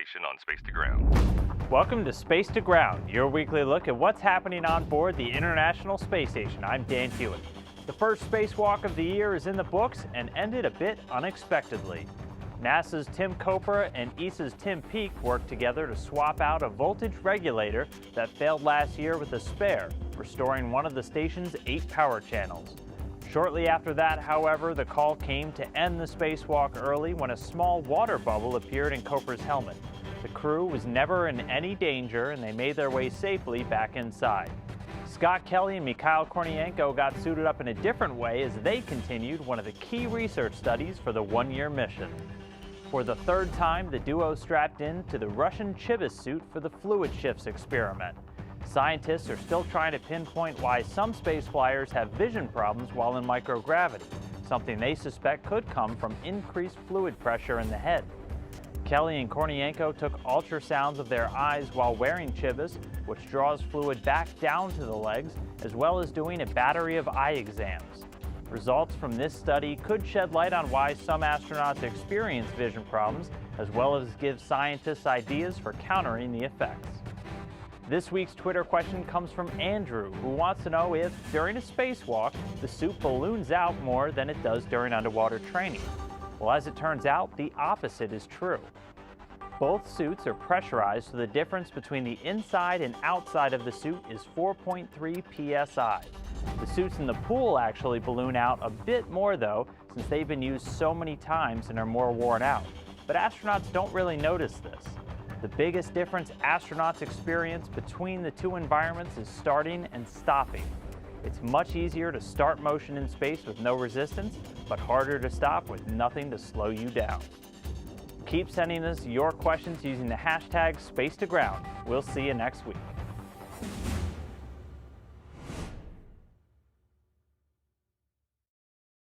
information on Space to Ground. Welcome to Space to Ground, your weekly look at what's happening on board the International Space Station. I'm Dan Hewitt. The first spacewalk of the year is in the books and ended a bit unexpectedly. NASA's Tim Kopra and ESA's Tim Peake worked together to swap out a voltage regulator that failed last year with a spare, restoring one of the station's 8 power channels. Shortly after that, however, the call came to end the spacewalk early when a small water bubble appeared in Kopra's helmet. The crew was never in any danger and they made their way safely back inside. Scott Kelly and Mikhail Kornienko got suited up in a different way as they continued one of the key research studies for the one-year mission. For the third time, the duo strapped into the Russian Chibis suit for the fluid shifts experiment. Scientists are still trying to pinpoint why some space flyers have vision problems while in microgravity, something they suspect could come from increased fluid pressure in the head. Kelly and Kornienko took ultrasounds of their eyes while wearing Chibis, which draws fluid back down to the legs, as well as doing a battery of eye exams. Results from this study could shed light on why some astronauts experience vision problems, as well as give scientists ideas for countering the effects. This week's Twitter question comes from Andrew, who wants to know if, during a spacewalk, the suit balloons out more than it does during underwater training. Well, as it turns out, the opposite is true. Both suits are pressurized, so the difference between the inside and outside of the suit is 4.3 psi. The suits in the pool actually balloon out a bit more though, since they've been used so many times and are more worn out. But astronauts don't really notice this. The biggest difference astronauts experience between the two environments is starting and stopping. It's much easier to start motion in space with no resistance, but harder to stop with nothing to slow you down. Keep sending us your questions using the hashtag #SpaceToGround. We'll see you next week.